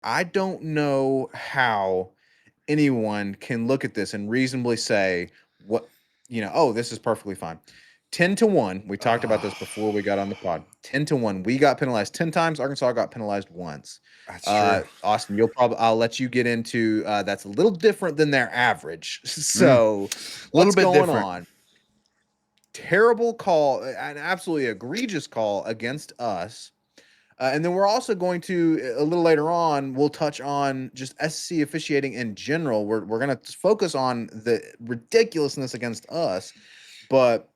I don't know how anyone can look at this and reasonably say what oh, this is perfectly fine. 10-1. We talked about Oh, this before we got on the pod. 10-1. We got penalized 10 times. Arkansas got penalized once. that's true. Austin, I'll let you get into that's a little different than their average. A So little what's bit going different. on? Terrible call, an absolutely egregious call against us. And then we're also going to a little later on. We'll touch on just SC officiating in general. We're going to focus on the ridiculousness against us, but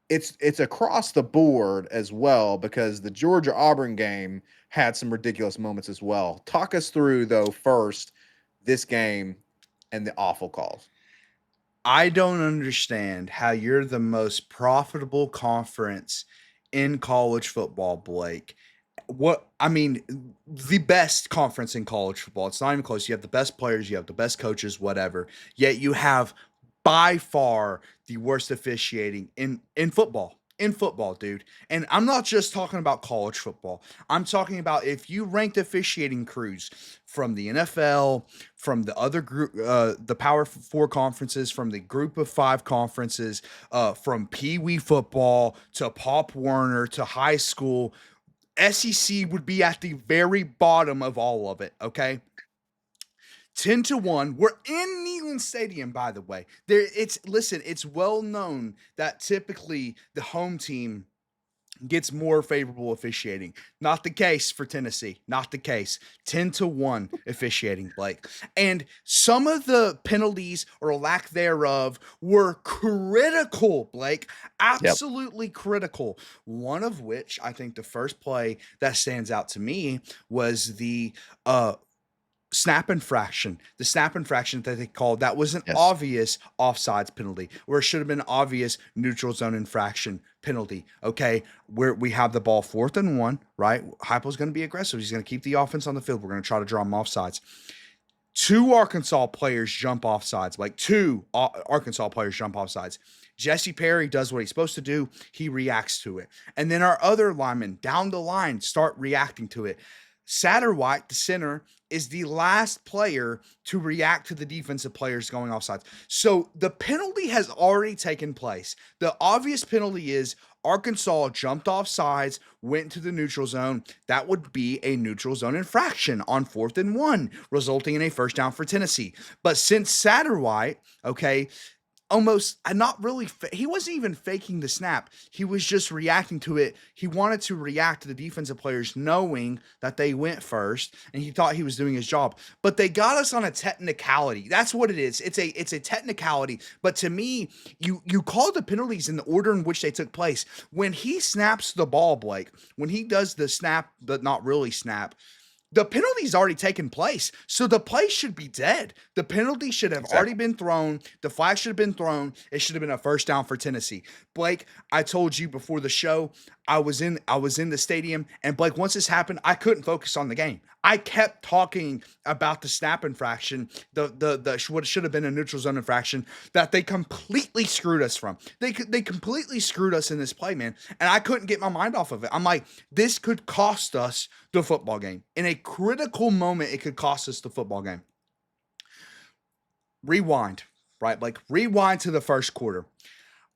it's across the board as well because the Georgia Auburn game had some ridiculous moments as well. Talk us through though first this game and the awful calls. I don't understand how you're the most profitable conference in college football, Blake. I mean, the best conference in college football. It's not even close. You have the best players, you have the best coaches, whatever. Yet you have by far the worst officiating in football. In football, dude. And I'm not just talking about college football. I'm talking about if you ranked officiating crews from the NFL, from the other group, the Power Four conferences, from the Group of Five conferences, from Pee Wee football to Pop Warner to high school, SEC would be at the very bottom of all of it. Okay, 10-1. We're in Neyland Stadium, by the way. It's well known that typically the home team gets more favorable officiating. Not the case for Tennessee. Not the case. 10-1 officiating, Blake. And some of the penalties or lack thereof were critical, Blake. Yep. Absolutely critical. One of which I think the first play that stands out to me was the snap infraction. The snap infraction that they called, that was an Yes. obvious offsides penalty, where it should have been an obvious neutral zone infraction penalty. Okay, where we have the ball 4th and 1, right? Heupel's going to be aggressive. He's going to keep the offense on the field. We're going to try to draw him offsides. Two Arkansas players jump offsides, like two Arkansas players jump offsides. Jesse Perry does what he's supposed to do. He reacts to it. And then our other linemen down the line start reacting to it. Satterwhite, the center, is the last player to react to the defensive players going offsides. So the penalty has already taken place. The obvious penalty is Arkansas jumped off sides, went to the neutral zone. That would be a neutral zone infraction on 4th and 1, resulting in a first down for Tennessee. But since Satterwhite, okay, almost not really he wasn't even faking the snap, he was just reacting to it. He wanted to react to the defensive players knowing that they went first, and he thought he was doing his job. But they got us on a technicality. That's what it is. It's a technicality. But to me, you call the penalties in the order in which they took place. When he snaps the ball, Blake, when he does the snap but not really snap, the penalty's already taken place. So the play should be dead. The penalty should have already Exactly. been thrown. The flag should have been thrown. It should have been a first down for Tennessee. Blake, I told you before the show, I was in the stadium, and Blake, once this happened, I couldn't focus on the game. I kept talking about the snap infraction, the what should have been a neutral zone infraction that they completely screwed us from. They completely screwed us in this play, man, and I couldn't get my mind off of it. I'm like, this could cost us the football game. In a critical moment, it could cost us the football game. Rewind, right? Like, rewind to the first quarter.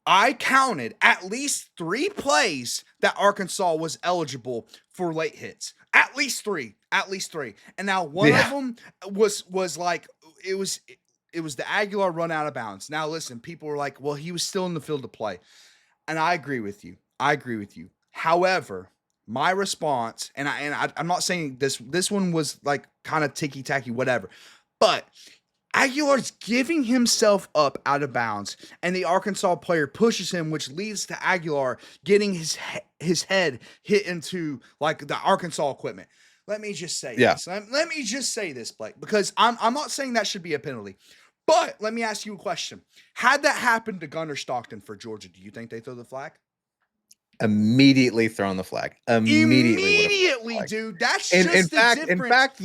I counted at least 3 plays that Arkansas was eligible for late hits. At least three. At least three. And now one of Yeah. them was like it was the Aguilar run out of bounds. Now listen, people were like, well, he was still in the field to play. And I agree with you. I agree with you. However, my response, I'm not saying this one was like kind of ticky tacky, whatever, but Aguilar's giving himself up out of bounds, and the Arkansas player pushes him, which leads to Aguilar getting his head hit into like the Arkansas equipment. Let me just say Yeah. this. Let me just say this, Blake, because I'm not saying that should be a penalty. But let me ask you a question. Had that happened to Gunner Stockton for Georgia, do you think they throw the flag? Immediately thrown the flag. Immediately would have thrown the Immediately, flag. dude. That's And in just the fact, in difference. fact,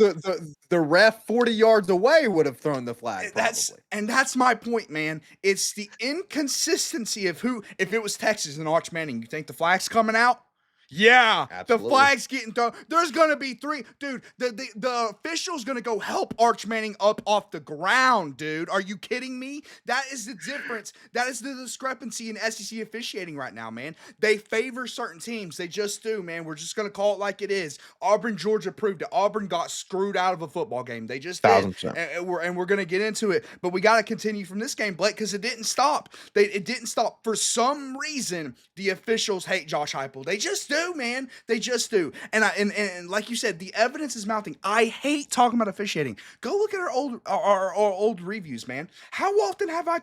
the ref 40 yards away would have thrown the flag That's probably. and that's my point, man. It's the inconsistency of who. If it was Texas and Arch Manning, you think the flag's coming out? Yeah, the Absolutely. flag's getting thrown. There's gonna be three, dude. The official's gonna go help Arch Manning up off the ground, dude. Are you kidding me? That is the difference. That is the discrepancy in SEC officiating right now, man. They favor certain teams. They just do, man. We're just gonna call it like it is. Auburn, Georgia proved it. Auburn got screwed out of a football game. They just did, 1000%. and we're gonna get into it. But we gotta continue from this game, Blake, because it didn't stop. It didn't stop for some reason. The officials hate Josh Heupel. They just do, man. They just do. And like you said, the evidence is mounting. I hate talking about officiating. Go look at our old reviews, man. How often have I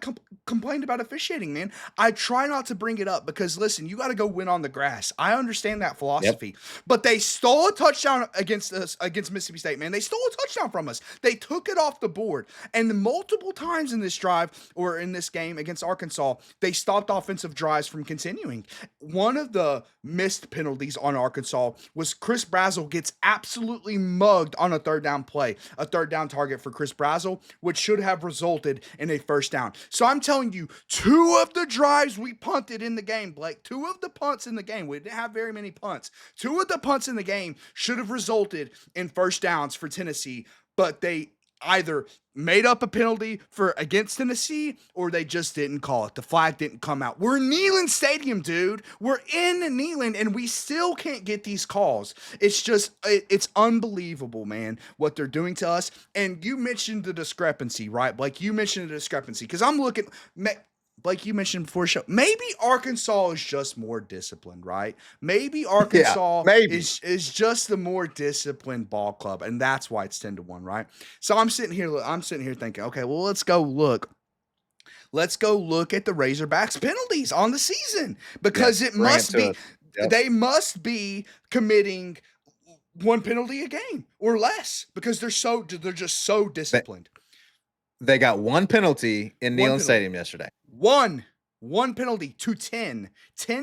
complained about officiating, man? I try not to bring it up because listen, you got to go win on the grass. I understand that Yep. philosophy, but they stole a touchdown against us against Mississippi State, man. They stole a touchdown from us. They took it off the board, and multiple times in this drive or in this game against Arkansas, they stopped offensive drives from continuing. One of the missed penalties on Arkansas was Chris Brazzell gets absolutely mugged on a third down play, a third down target for Chris Brazzell, which should have resulted in a first down. So I'm telling you, two of the drives we punted in the game, Blake, two of the punts in the game, we didn't have very many punts. Two of the punts in the game should have resulted in first downs for Tennessee, but they either made up a penalty for against Tennessee or they just didn't call it. The flag didn't come out. We're in Neyland Stadium, dude. We're in Neyland and we still can't get these calls. It's just it's unbelievable, man, what they're doing to us. And you mentioned the discrepancy, right? Like you mentioned the discrepancy because I'm looking like you mentioned before the show, maybe Arkansas is just more disciplined, right? Maybe Yeah, Arkansas maybe. is just the more disciplined ball club, and that's why it's 10-1, right? So I'm sitting here thinking, okay, well, let's go look. Let's go look at the Razorbacks penalties on the season because Yes. it Bring it must to be us. Yep. they must be committing one penalty a game or less because they're just so They, disciplined. they got one penalty in One Neyland penalty. Stadium yesterday. One penalty to 10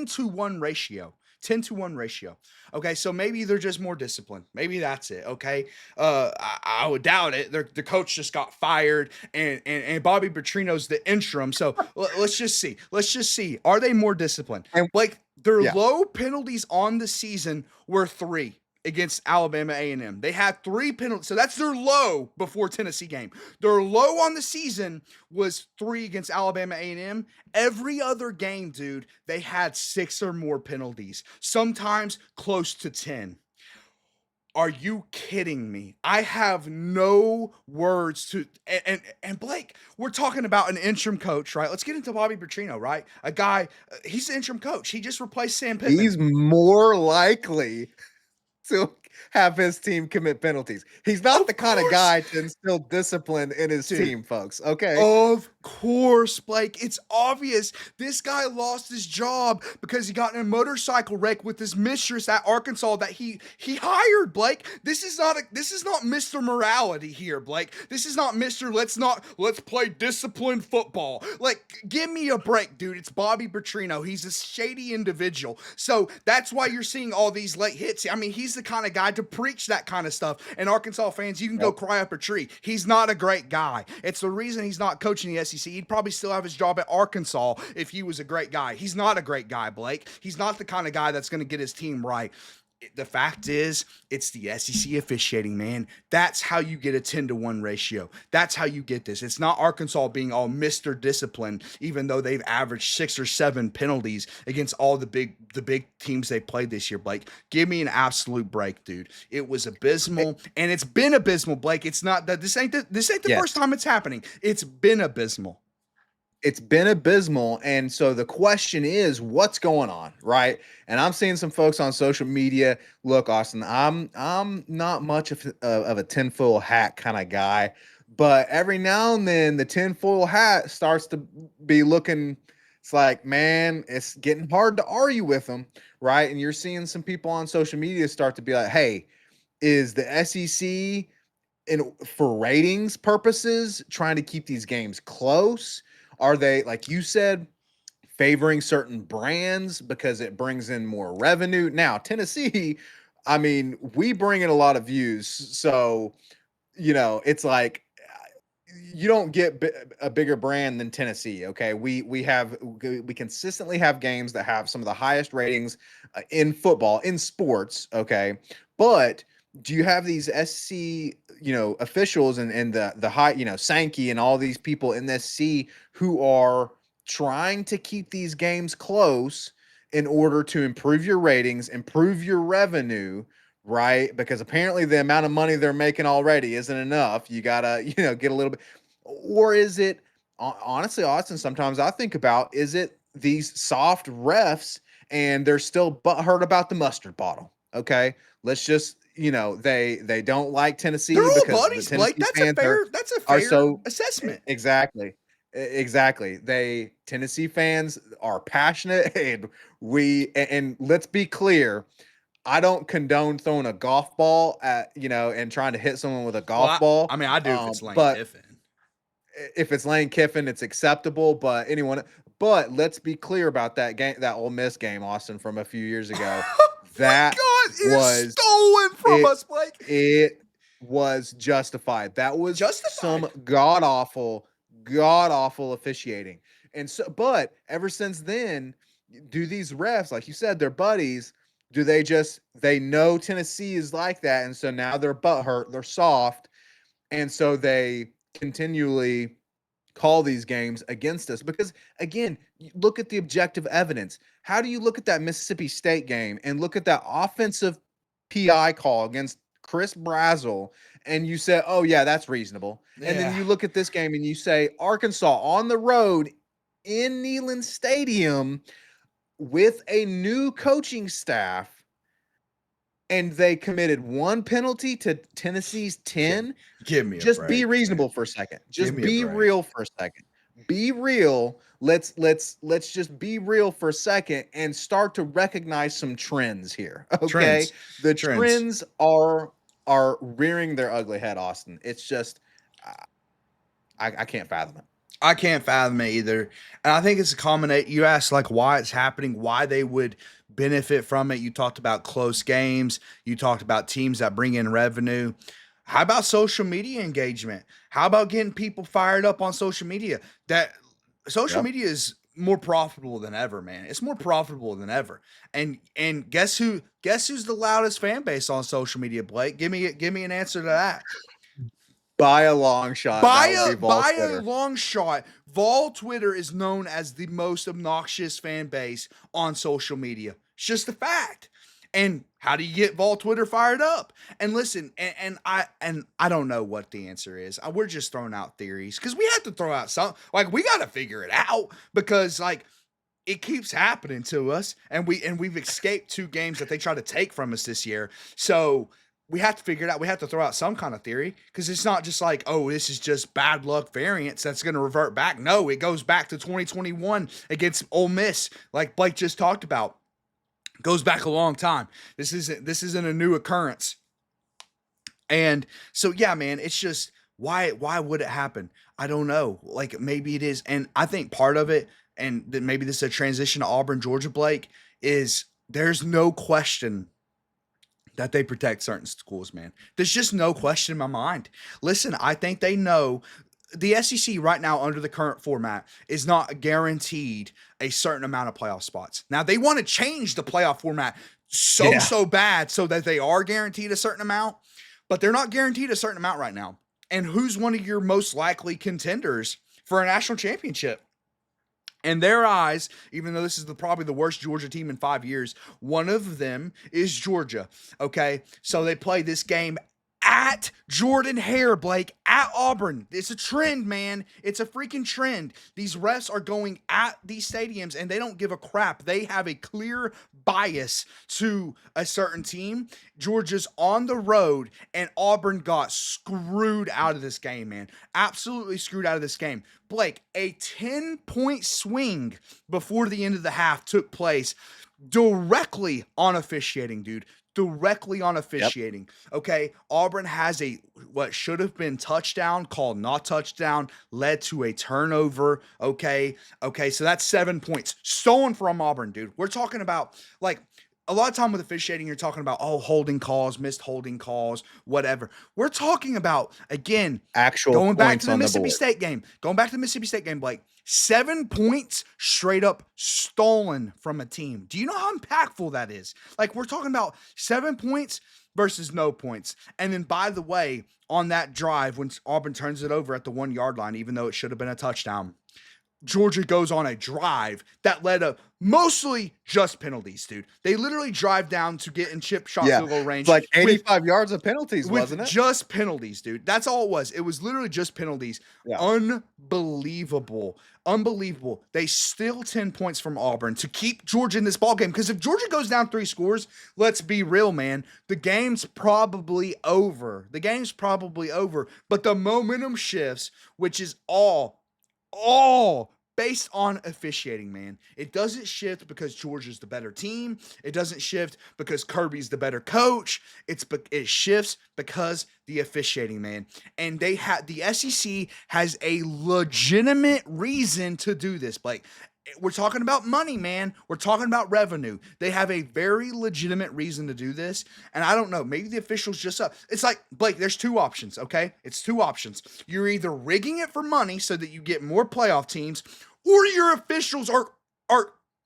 to 1 ratio. 10 to 1 ratio. Okay, so maybe they're just more disciplined. Maybe that's it. Okay, I would doubt it. The coach just got fired, and Bobby Petrino's the interim. So let's just see. Let's just see. Are they more disciplined? And Like their yeah, low penalties on the season were 3 against Alabama A&M. They had 3 penalties. So that's their low before Tennessee game. Their low on the season was 3 against Alabama A&M. Every other game, dude, they had 6 or more penalties, sometimes close to 10. Are you kidding me? I have no words to and Blake, we're talking about an interim coach, right? Let's get into Bobby Petrino, right? A guy, he's the interim coach. He just replaced Sam Pittman. he's more likely to have his team commit penalties. He's not the Of kind of course, guy to instill discipline in his dude. team, folks. Okay. Of course, Blake. It's obvious. This guy lost his job because he got in a motorcycle wreck with his mistress at Arkansas that he hired, Blake. This is not Mr. Morality here, Blake. This is not Mr. Let's play disciplined football. Like, give me a break, dude. It's Bobby Petrino. He's a shady individual. So that's why you're seeing all these late hits. I mean, he's the kind of guy to preach that kind of stuff. And Arkansas fans, you can go Yep. cry up a tree. He's not a great guy. It's the reason he's not coaching the SEC. He'd probably still have his job at Arkansas if he was a great guy. He's not a great guy, Blake. He's not the kind of guy that's going to get his team right. The fact is, it's the SEC officiating, man. That's how you get a 10-1 ratio. That's how you get this. It's not Arkansas being all Mr. Discipline, even though they've averaged 6 or 7 penalties against all the big teams they played this year, Blake. Give me an absolute break, dude. It was abysmal, and it's been abysmal, Blake. It's not that this ain't the first Yes. time it's happening. It's been abysmal. It's been abysmal. And so the question is, what's going on, right? And I'm seeing some folks on social media. Look, Austin, I'm not much of a tinfoil hat kind of guy, but every now and then the tinfoil hat starts to be looking. It's like, man, it's getting hard to argue with them, right? And you're seeing some people on social media start to be like, hey, is the SEC for ratings purposes trying to keep these games close? Are they, like you said, favoring certain brands because it brings in more revenue? Now, Tennessee, I mean, we bring in a lot of views. So, it's like you don't get a bigger brand than Tennessee. Okay, we consistently have games that have some of the highest ratings in football, in sports. Okay, but do you have these SC officials and the high Sankey and all these people in this SC who are trying to keep these games close in order to improve your ratings, improve your revenue, right? Because apparently the amount of money they're making already isn't enough. You gotta, get a little bit, or is it honestly, Austin? Sometimes I think about, is it these soft refs and they're still butthurt about the mustard bottle? Okay, let's just, they don't like They're Tennessee all because the buddies, Blake. Tennessee fans That's a are fair so assessment. exactly. Exactly. Tennessee fans are passionate and and let's be clear, I don't condone throwing a golf ball and trying to hit someone with a Well, golf ball. I mean, I do if it's Lane But Kiffin. if it's Lane Kiffin, it's acceptable. But let's be clear about that game, that Ole Miss game, Austin, from a few years ago. My That God, it is was stolen from it. us, Blake. It was justified. That was some Justified. god awful officiating. And so, but ever since then, do these refs, like you said, they're buddies? Do they know Tennessee is like that, and so now they're butthurt, they're soft, and so they continually call these games against us? Because again, look at the objective evidence. How do you look at that Mississippi State game and look at that offensive PI call against Chris Brazzell and you say, "Oh yeah, that's reasonable." And then Yeah. you look at this game and you say, "Arkansas on the road in Neyland Stadium with a new coaching staff, and they committed one penalty to Tennessee's Give, 10." give me a Just be break, man. reasonable for a second. Give Just me a be break. real for a second. Be real. Let's just be real for a second and start to recognize some trends here. Okay? Trends. The Trends. trends are rearing their ugly head, Austin. It's just I can't fathom it. I can't fathom it either. And I think it's a combination. You asked like why it's happening, why they would benefit from it. You talked about close games. You talked about teams that bring in revenue. How about social media engagement? How about getting people fired up on social media? That social Yep. media is more profitable than ever, man. It's more profitable than ever. And guess who? Guess who's the loudest fan base on social media, Blake? Give me an answer to that. By a long shot, that would be Vol By a Twitter. long shot, Vol Twitter is known as the most obnoxious fan base on social media. It's just a fact. And how do you get Vol Twitter fired up? And listen, and I don't know what the answer is. We're just throwing out theories because we have to throw out some. Like we got to figure it out because like it keeps happening to us, and we've escaped 2 games that they tried to take from us this year. So we have to figure it out. We have to throw out some kind of theory because it's not just like, oh, this is just bad luck variance that's going to revert back. No, it goes back to 2021 against Ole Miss, like Blake just talked about. Goes back a long time. This isn't a new occurrence. And so yeah, man, it's just why would it happen? I don't know. Like maybe it is, and I think part of it, and that maybe this is a transition to Auburn, Georgia, Blake, is there's no question that they protect certain schools, man. There's just no question in my mind. Listen, I think they know the SEC right now under the current format is not guaranteed a certain amount of playoff spots. Now they want to change the playoff format Yeah. so bad so that they are guaranteed a certain amount, but they're not guaranteed a certain amount right now. And who's one of your most likely contenders for a national championship? In their eyes, even though this is probably the worst Georgia team in 5 years, one of them is Georgia. Okay, so they play this game at Jordan Hare, Blake, at Auburn. It's a trend, man. It's a freaking trend. These refs are going at these stadiums and they don't give a crap. They have a clear bias to a certain team. Georgia's on the road and Auburn got screwed out of this game, man. Absolutely screwed out of this game. Blake, a 10-point swing before the end of the half took place directly on officiating, dude. Directly on officiating. Yep. Okay. Auburn has a what should have been touchdown called not touchdown, led to a turnover. Okay. Okay. So that's 7 points stolen from Auburn, dude. We're talking about like a lot of time with officiating, you're talking about, oh, holding calls, missed holding calls, whatever. We're talking about, again, Actual going back to points the on the Mississippi board. State game. Going back to the Mississippi State game, Blake. 7 points straight up stolen from a team. Do you know how impactful that is? Like, we're talking about 7 points versus no points. And then, by the way, on that drive, when Auburn turns it over at the 1 yard line, even though it should have been a touchdown, Georgia goes on a drive that led to mostly just penalties, dude. They literally drive down to get in chip shot Yeah. field goal It's range like with 85 yards of penalties, with wasn't it? just penalties, dude. That's all it was. It was literally just penalties. Yeah. Unbelievable. Unbelievable. They steal 10 points from Auburn to keep Georgia in this ball game. Because if Georgia goes down 3 scores, let's be real, man. The game's probably over. The game's probably over. But the momentum shifts, which is all based on officiating, man. It doesn't shift because Georgia's the better team. It doesn't shift because Kirby's the better coach. It shifts because the officiating, man. And the SEC has a legitimate reason to do this, Blake. We're talking about money, man. We're talking about revenue. They have a very legitimate reason to do this. And I don't know, maybe the officials just it's like, Blake, there's 2 options, okay? It's 2 options. You're either rigging it for money so that you get more playoff teams, or your officials are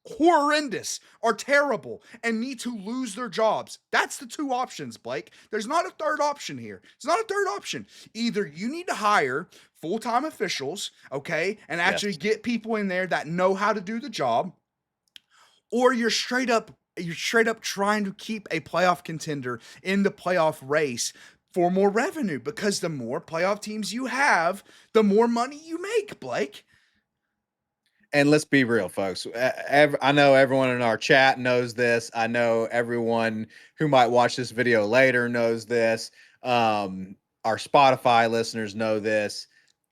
horrendous, are terrible, and need to lose their jobs. That's the 2 options, Blake. There's not a third option here. It's not a third option. Either you need to hire full-time officials, okay, and actually Yes. get people in there that know how to do the job, or you're straight up trying to keep a playoff contender in the playoff race for more revenue, because the more playoff teams you have, the more money you make, Blake. And let's be real, folks. I know everyone in our chat knows this. I know everyone who might watch this video later knows this. Our Spotify listeners know this.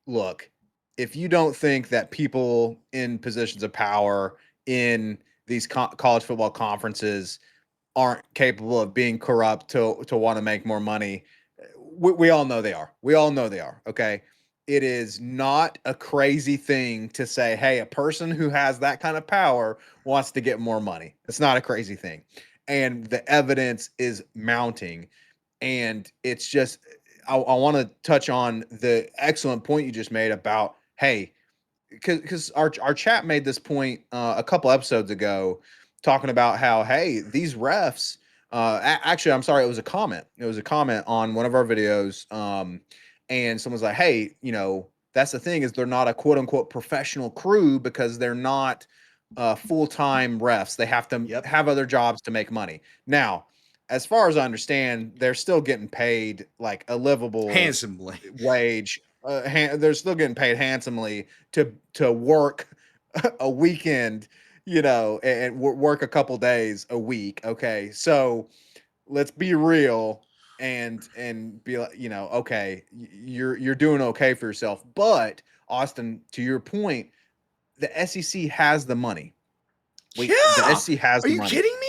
Look, if you don't think that people in positions of power in these college football conferences aren't capable of being corrupt to want to make more money, we all know they are. We all know they are. Okay. It is not a crazy thing to say, hey, a person who has that kind of power wants to get more money. It's not a crazy thing. And the evidence is mounting. And it's just, I want to touch on the excellent point you just made about, hey, because our chat made this point a couple episodes ago, talking about how, hey, these refs, actually, I'm sorry, it was a comment. It was a comment on one of our videos. And someone's like, hey, that's the thing, is they're not a quote unquote professional crew because they're not full-time refs. They have to have other jobs to make money. Now, as far as I understand, they're still getting paid like a livable Handsomely. wage. They're still getting paid handsomely to work a weekend, and work a couple days a week. Okay, so let's be real and be like, okay, you're doing okay for yourself. But Austin, to your point, the SEC has the money. The Yeah. SEC has Are the you money. kidding me?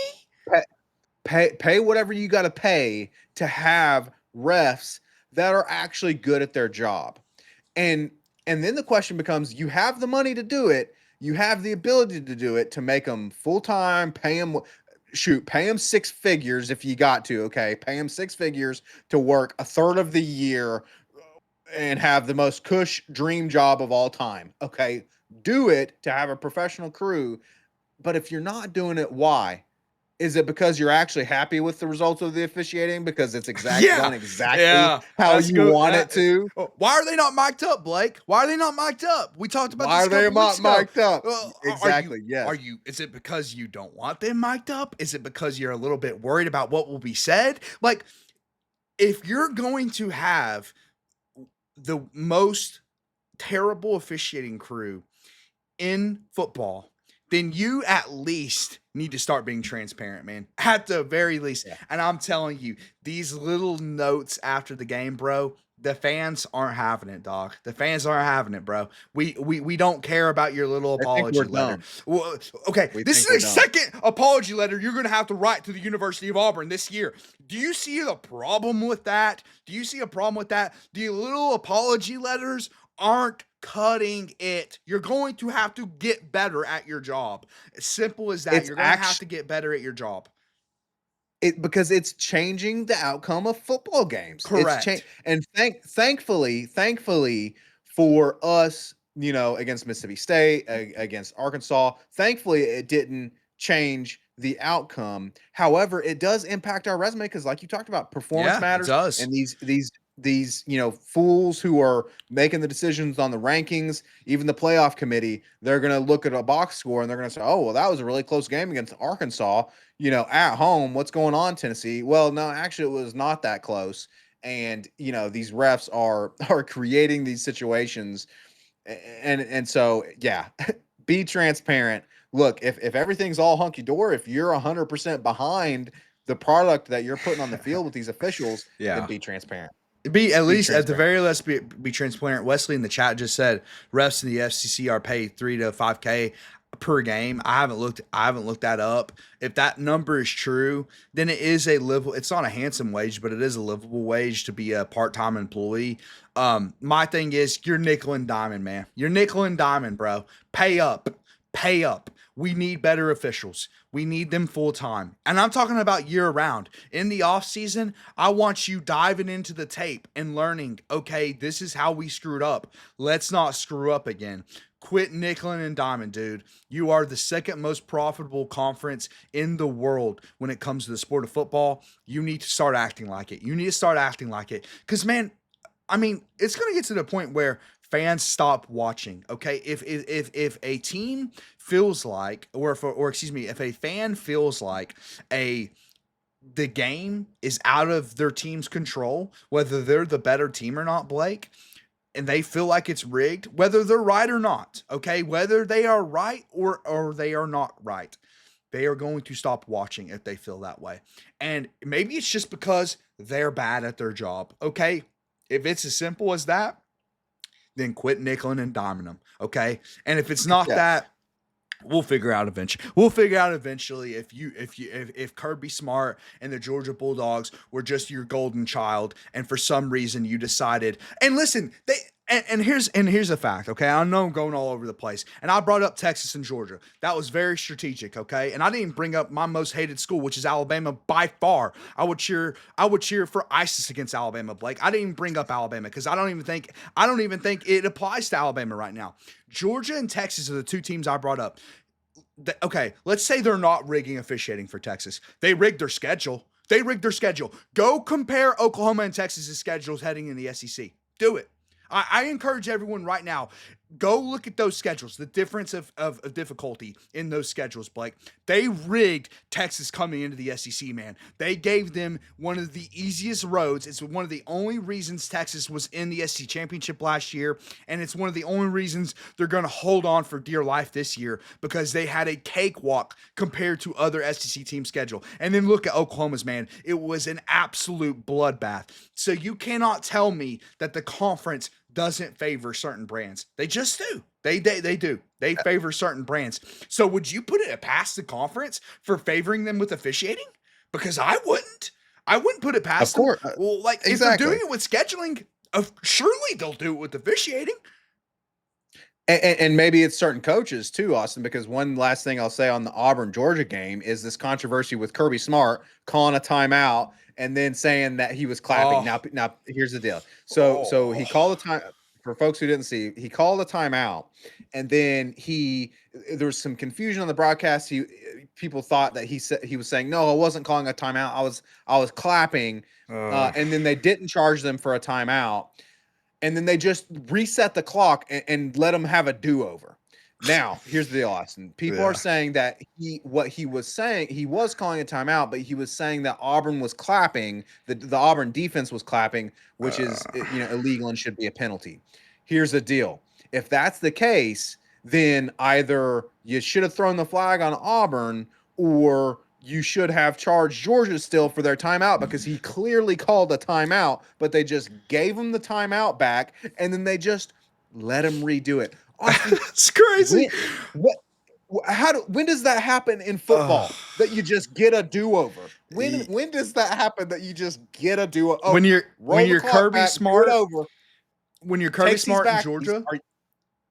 Pay whatever you got to pay to have refs that are actually good at their job. And then the question becomes, you have the money to do it, you have the ability to do it, to make them full-time, pay them 6 figures if you got to, okay? Pay them 6 figures to work a third of the year and have the most cush dream job of all time. Okay? Do it to have a professional crew. But if you're not doing it, why? Is it because you're actually happy with the results of the officiating, because it's Yeah. going exactly Yeah. how That's you good. want it to? Why are they not mic'd up, Blake? Why are they not mic'd up? We talked about Why this a are they couple weeks not ago. mic'd up? Are you Exactly. Yes. is it because you don't want them mic'd up? Is it because you're a little bit worried about what will be said? Like, if you're going to have the most terrible officiating crew in football, then you at least need to start being transparent, man. At the very least. Yeah. And I'm telling you, these little notes after the game, bro, the fans aren't having it, dog. The fans aren't having it, bro. We don't care about your little I think we're apology letter. dumb. Well, okay, We this think is we're a dumb. second apology letter you're going to have to write to the University of Auburn this year. Do you see the problem with that? Do you see a problem with that? The little apology letters aren't cutting it. You're going to have to get better at your job. As simple as that. It's You're going to have actually to get better at your job. because it's changing the outcome of football games. It's change, Correct. and thankfully for us, against Mississippi State, against Arkansas, thankfully it didn't change the outcome. However, it does impact our resume because, like you talked about, performance Yeah, it matters, does. and these fools who are making the decisions on the rankings, even the playoff committee, they're going to look at a box score and they're going to say, oh, well, that was a really close game against Arkansas, at home. What's going on, Tennessee? Well, no, actually it was not that close. And these refs are creating these situations, and so yeah, be transparent. Look, if everything's all hunky dory, if you're 100% behind the product that you're putting on the field with these officials, then Yeah. be transparent. Be at Be least at the transparent. very least be transparent. Wesley in the chat just said refs in the FCC are paid 3 to 5K per game. I haven't looked that up. If that number is true, then it is a livable. It's not a handsome wage, but it is a livable wage to be a part-time employee. My thing is you're nickel and diamond, man. You're nickel and diamond, bro. Pay up. Pay up. We need better officials. We need them full time. And I'm talking about year round. In the off season, I want you diving into the tape and learning, okay, this is how we screwed up. Let's not screw up again. Quit nickeling and diamond, dude. You are the second most profitable conference in the world when it comes to the sport of football. You need to start acting like it. You need to start acting like it. Because, man, I mean, it's going to get to the point where fans stop watching. Okay, if a team feels like, or excuse me, if a fan feels like a the game is out of their team's control, whether they're the better team or not, Blake, and they feel like it's rigged, whether they're right or not. Okay, whether they are right or they are not right. They are going to stop watching if they feel that way. And maybe it's just because they're bad at their job. Okay. If it's as simple as that, then quit nickeling and diming them. Okay. And if it's not Yeah. that, we'll figure out eventually. We'll figure out eventually if Kirby Smart and the Georgia Bulldogs were just your golden child, and for some reason you decided. And listen, here's a fact. Okay, I know I'm going all over the place, and I brought up Texas and Georgia. That was very strategic. Okay, and I didn't even bring up my most hated school, which is Alabama by far. I would cheer for ISIS against Alabama, Blake. I didn't even bring up Alabama because I don't even think it applies to Alabama right now. Georgia and Texas are the two teams I brought up. Okay, let's say they're not rigging officiating for Texas. They rigged their schedule. Go compare Oklahoma and Texas' schedules heading in the SEC. Do it. I encourage everyone right now, go look at those schedules, the difference of difficulty in those schedules, Blake. They rigged Texas coming into the SEC, man. They gave them one of the easiest roads. It's one of the only reasons Texas was in the SEC championship last year, and it's one of the only reasons they're going to hold on for dear life this year because they had a cakewalk compared to other SEC teams' schedule. And then look at Oklahoma's, man. It was an absolute bloodbath. So you cannot tell me that the conference doesn't favor certain brands. They just do. They do. They favor certain brands. So would you put it past the conference for favoring them with officiating? Because I wouldn't. I wouldn't put it Of past them. course. Well, like if they're Exactly. doing it with scheduling, surely they'll do it with officiating. And maybe it's certain coaches too, Austin, because one last thing I'll say on the Auburn Georgia game is this controversy with Kirby Smart calling a timeout and then saying that he was clapping. Oh, Now here's the deal. So he oh, called a time, for folks who didn't see, he called a timeout, and then there was some confusion on the broadcast. People thought that he was saying, no, I wasn't calling a timeout. I was clapping. uh, And then they didn't charge them for a timeout, and then they just reset the clock and let him have a do-over. Now, here's the deal, Austin. People are yeah. saying that what he was saying, he was calling a timeout, but he was saying that Auburn was clapping, the Auburn defense was clapping, which is Uh, illegal and should be a penalty. Here's the deal. If that's the case, then either you should have thrown the flag on Auburn, or you should have charged Georgia still for their timeout, because he clearly called a timeout, but they just gave him the timeout back and then they just let him redo it. Austin, it's crazy. when what when does that happen in Uh, football, that you just get a do-over? When does that happen that you just get a do-over? when Oh, you're when roll the you're clock Kirby back, do it Smart, over. when you're Kirby Takes these Smart in back. Georgia, Are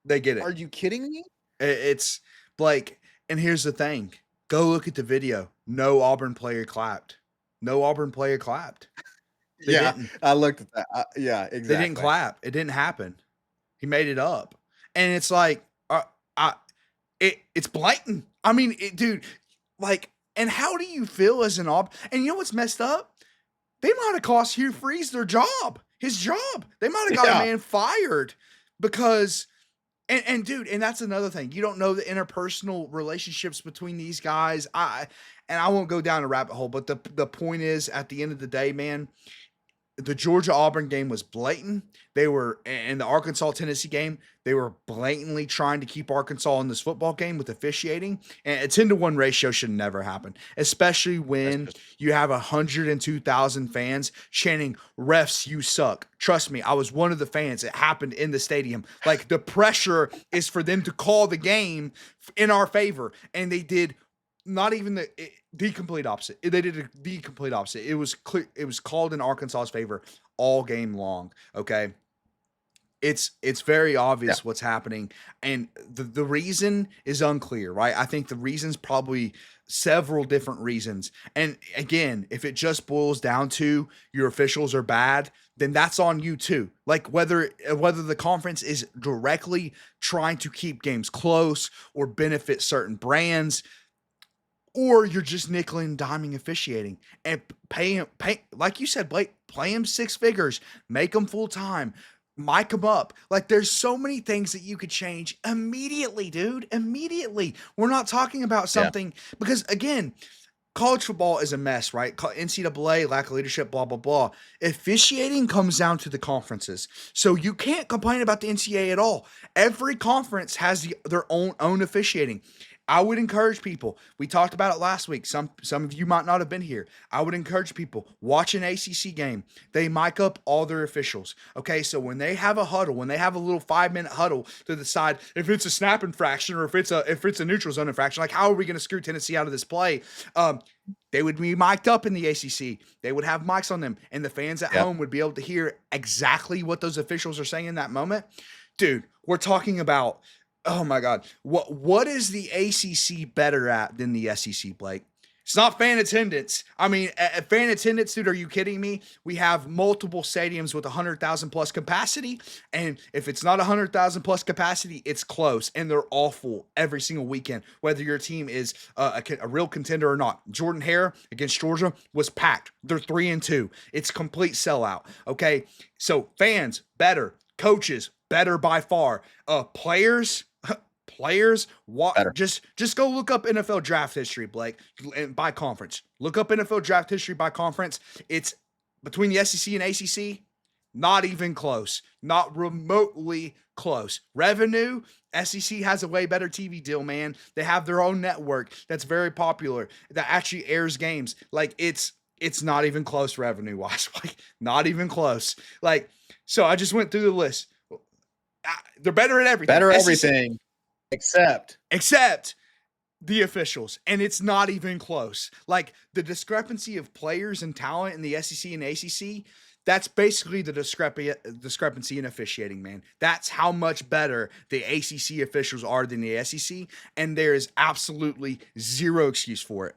they get are it. you kidding me? It's Blake, and here's the thing. Go look at the video. No Auburn player clapped. No Auburn player clapped. They Yeah, didn't. I looked at that. Yeah, They didn't exactly. clap. It didn't happen. He made it up. And it's like, I it's blatant. I mean, dude, like, and how do you feel as an Auburn? And you know what's messed up? They might have cost Hugh Freeze his job. They might have got a Yeah, man fired because and dude, and that's another thing. You don't know the interpersonal relationships between these guys. I won't go down a rabbit hole, but the point is at the end of the day, man, the Georgia Auburn game was blatant. They were in the Arkansas Tennessee game. They were blatantly trying to keep Arkansas in this football game with officiating. And a 10-to-1 ratio should never happen, especially that's when just you have 102,000 fans chanting, "Refs, you suck." Trust me, I was one of the fans. It happened in the stadium. Like the pressure is for them to call the game in our favor, and they did not even the complete opposite. They did the complete opposite. It was clear. It was called in Arkansas's favor all game long. Okay, it's very yeah, obvious what's happening, and the reason is unclear. Right? I think the reason's probably several different reasons. And again, if it just boils down to your officials are bad, then that's on you too. Like whether the conference is directly trying to keep games close or benefit certain brands, or you're just nickel and diming officiating and pay like you said, Blake, play him six figures, make him full time, mic him up. Like there's so many things that you could change immediately, dude. Immediately. We're not talking about yeah, something because again, college football is a mess, right? NCAA, lack of leadership, blah, blah, blah. Officiating comes down to the conferences. So you can't complain about the NCAA at all. Every conference has their own officiating. I would encourage people. We talked about it last week. Some of you might not have been here. I would encourage people watch an ACC game. They mic up all their officials. Okay, so when they have a huddle, when they have a little 5-minute huddle to decide if it's a snap infraction or if it's a neutral zone infraction, like how are we going to screw Tennessee out of this play? They would be mic'd up in the ACC. They would have mics on them, and the fans at yeah. home would be able to hear exactly what those officials are saying in that moment. Dude, we're talking about, oh my God, what is the ACC better at than the SEC, Blake? It's not fan attendance. I mean, at fan attendance, dude, are you kidding me? We have multiple stadiums with 100,000 plus capacity, and if it's not 100,000 plus capacity, it's close, and they're all full every single weekend, whether your team is a real contender or not. Jordan Hare against Georgia was packed. They're 3-2. It's complete sellout. Okay, so fans better, coaches better by far. Players, what, Better. just go look up NFL draft history, Blake, and by conference. Look up NFL draft history by conference. It's between the SEC and ACC, not even close, not remotely close. Revenue, SEC has a way better TV deal, man. They have their own network that's very popular that actually airs games. Like it's not even close revenue wise, like not even close. Like so, I just went through the list. They're better at everything. Better SEC, everything except except the officials, and it's not even close. Like the discrepancy of players and talent in the SEC and ACC, that's basically the discrepancy in officiating, man. That's how much better the ACC officials are than the SEC, and there is absolutely zero excuse for it.